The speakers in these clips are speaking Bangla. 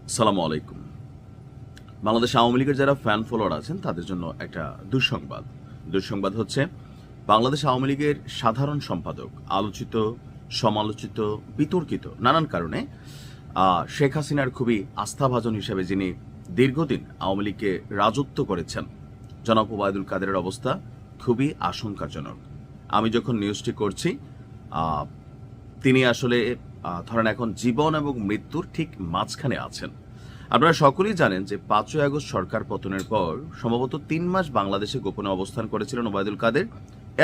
আসসালামু আলাইকুম। বাংলাদেশ আওয়ামী লীগের যারা ফ্যান ফলোয়ার আছেন তাদের জন্য একটা দুঃসংবাদ হচ্ছে বাংলাদেশ আওয়ামী লীগের সাধারণ সম্পাদক আলোচিত, সমালোচিত, বিতর্কিত নানান কারণে শেখ হাসিনার খুবই আস্থাভাজন হিসেবে যিনি দীর্ঘদিন আওয়ামী লীগকে রাজত্ব করেছেন জনাব ওবায়দুল কাদেরের অবস্থা খুবই আশঙ্কাজনক। আমি যখন নিউজটি করছি তিনি আসলে ধরেন এখন জীবন এবং মৃত্যুর ঠিক মাঝখানে আছেন। আপনারা সকলেই জানেন যে ৫ই আগস্ট সরকার পতনের পর সম্ভবত ৩ মাস বাংলাদেশে গোপনে অবস্থান করেছিলেন ওবায়দুল কাদের।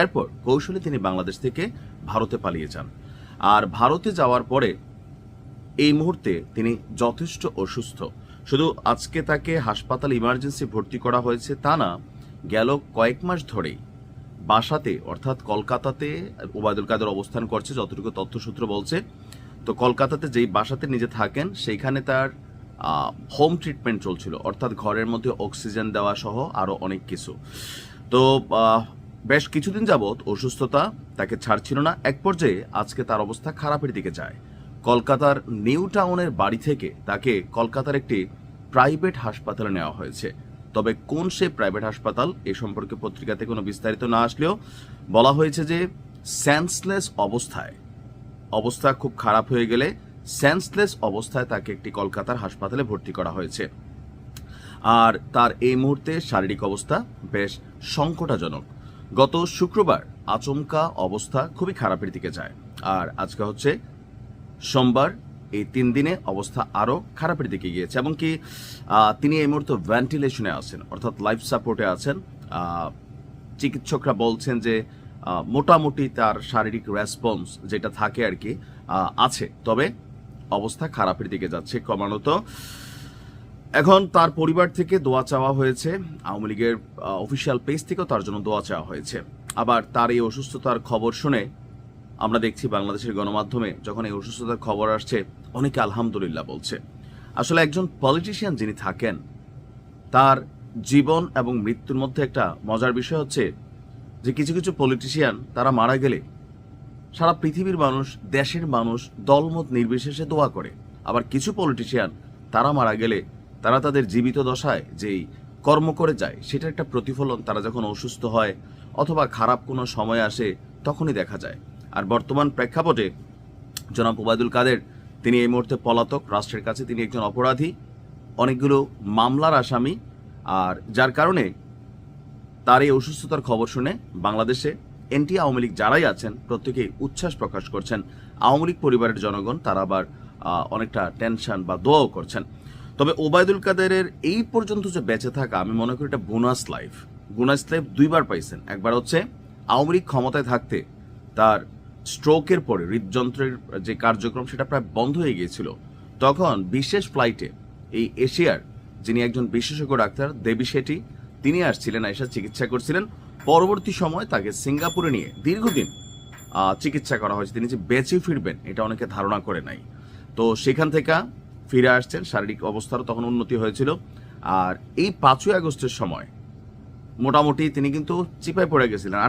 এরপর কৌশলে তিনি বাংলাদেশ থেকে ভারতে পালিয়ে যান। আর ভারতে যাওয়ার পরে এই মুহূর্তে তিনি যথেষ্ট অসুস্থ। শুধু আজকে তাকে হাসপাতাল ইমার্জেন্সি ভর্তি করা হয়েছে তা না, গেল কয়েক মাস ধরেই বাসাতে অর্থাৎ কলকাতাতে ওবায়দুল কাদের অবস্থান করছে যতটুকু তথ্যসূত্র বলছে। তো কলকাতাতে যেই বাসাতে নিজে থাকেন সেইখানে তার হোম ট্রিটমেন্ট চলছিল, অর্থাৎ ঘরের মধ্যে অক্সিজেন দেওয়া সহ আরও অনেক কিছু। তো বেশ কিছুদিন যাবৎ অসুস্থতা তাকে ছাড়ছিল না। এক পর্যায়ে আজকে তার অবস্থা খারাপের দিকে যায়। কলকাতার নিউ টাউনের বাড়ি থেকে তাকে কলকাতার একটি প্রাইভেট হাসপাতালে নেওয়া হয়েছে। তবে কোন সে প্রাইভেট হাসপাতাল এ সম্পর্কে পত্রিকাতে কোনো বিস্তারিত না আসলেও বলা হয়েছে যে সেন্সলেস অবস্থা খুব খারাপ হয়ে গেলে সেন্সলেস অবস্থায় তাকে একটি কলকাতার হাসপাতালে ভর্তি করা হয়েছে। আর তার এই মুহূর্তে শারীরিক অবস্থা বেশ সংকটাজনক। গত শুক্রবার আচমকা অবস্থা খুবই খারাপের দিকে যায়, আর আজকে হচ্ছে সোমবার। এই ৩ দিনে অবস্থা আরও খারাপের দিকে গিয়েছে এবং কি তিনি এই মুহূর্তে ভেন্টিলেশনে আছেন, অর্থাৎ লাইফ সাপোর্টে আছেন। চিকিৎসকরা বলছেন যে মোটামুটি তার শারীরিক রেসপন্স যেটা থাকে আর কি আছে, তবে অবস্থা খারাপের দিকে যাচ্ছে ক্রমাগত। এখন তার পরিবার থেকে দোয়া চাওয়া হয়েছে, আওয়ামী লীগের অফিসিয়াল পেজ থেকেও তার জন্য দোয়া চাওয়া হয়েছে। আবার তার এই অসুস্থতার খবর শুনে আমরা দেখছি বাংলাদেশের গণমাধ্যমে যখন এই অসুস্থতার খবর আসছে অনেকে আলহামদুলিল্লাহ বলছে। আসলে একজন পলিটিশিয়ান যিনি থাকেন তার জীবন এবং মৃত্যুর মধ্যে একটা মজার বিষয় হচ্ছে যে কিছু কিছু পলিটিশিয়ান তারা মারা গেলে সারা পৃথিবীর মানুষ, দেশের মানুষ দলমত নির্বিশেষে দোয়া করে। আবার কিছু পলিটিশিয়ান তারা মারা গেলে তারা তাদের জীবিত দশায় যেই কর্ম করে যায় সেটার একটা প্রতিফলন তারা যখন অসুস্থ হয় অথবা খারাপ কোনো সময় আসে তখনই দেখা যায়। আর বর্তমান প্রেক্ষাপটে জনাব ওবায়দুল কাদের তিনি এই মুহূর্তে পলাতক, রাষ্ট্রের কাছে তিনি একজন অপরাধী, অনেকগুলো মামলার আসামি। আর যার কারণে তার এই অসুস্থতার খবর শুনে বাংলাদেশে এনটি আওয়ামী লীগ যারাই আছেন প্রত্যেকেই উচ্ছ্বাস প্রকাশ করছেন। আওয়ামী লীগ পরিবারের জনগণ তারা আবার অনেকটা টেনশন বা দোয়াও করছেন। তবে ওবায়দুল কাদেরের এই পর্যন্ত যে বেঁচে থাকা আমি মনে করি এটা বোনাস লাইফ 2বার পাইছেন। একবার হচ্ছে আওয়ামী লীগ ক্ষমতায় থাকতে তার স্ট্রোকের পরে হৃদযন্ত্রের যে কার্যক্রম সেটা প্রায় বন্ধ হয়ে গিয়েছিল, তখন বিশেষ ফ্লাইটে এই এশিয়ার যিনি একজন বিশেষজ্ঞ ডাক্তার দেবী শেঠি তিনি আসছিলেন, এসে চিকিৎসা করছিলেন। পরবর্তী সময় তাকে সিঙ্গাপুরে নিয়ে দীর্ঘদিন চিকিৎসা করা হয়েছে। তিনি যে বেঁচে ফিরবেন এটা অনেকে ধারণা করে নাই। তো সেখান থেকে ফিরে আসছেন, শারীরিক অবস্থারও তখন উন্নতি হয়েছিল। আর এই 5ই আগস্টের সময় মোটামুটি তিনি কিন্তু চিপায় পড়ে গেছিলেন,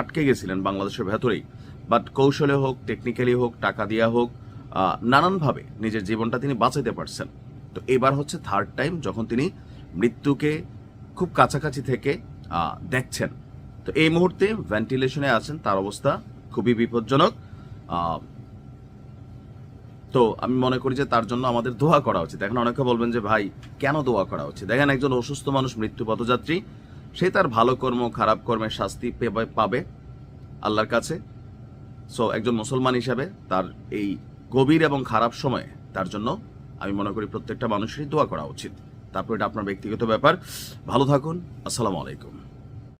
আটকে গেছিলেন বাংলাদেশের ভেতরেই। বাট কৌশলে হোক, টেকনিক্যালি হোক, টাকা দিয়া হোক, নানানভাবে নিজের জীবনটা তিনি বাঁচাইতে পারছেন। তো এবার হচ্ছে থার্ড টাইম যখন তিনি মৃত্যুকে খুব কাছাকাছি থেকে দেখছেন। তো এই মুহূর্তে ভেন্টিলেশনে আছেন, তার অবস্থা খুবই বিপজ্জনক। তো আমি মনে করি যে তার জন্য আমাদের দোয়া করা উচিত। এখন অনেকে বলবেন যে ভাই কেন দোয়া করা উচিত? দেখেন, একজন অসুস্থ মানুষ মৃত্যু পথযাত্রী, সে তার ভালো কর্ম খারাপ কর্মের শাস্তি পাবে আল্লাহর কাছে। সো একজন মুসলমান হিসাবে তার এই গভীর এবং খারাপ সময়ে তার জন্য আমি মনে করি প্রত্যেকটা মানুষেরই দোয়া করা উচিত। তারপর এটা আপনার ব্যক্তিগত ব্যাপার। ভালো থাকুন। আসসালামু আলাইকুম।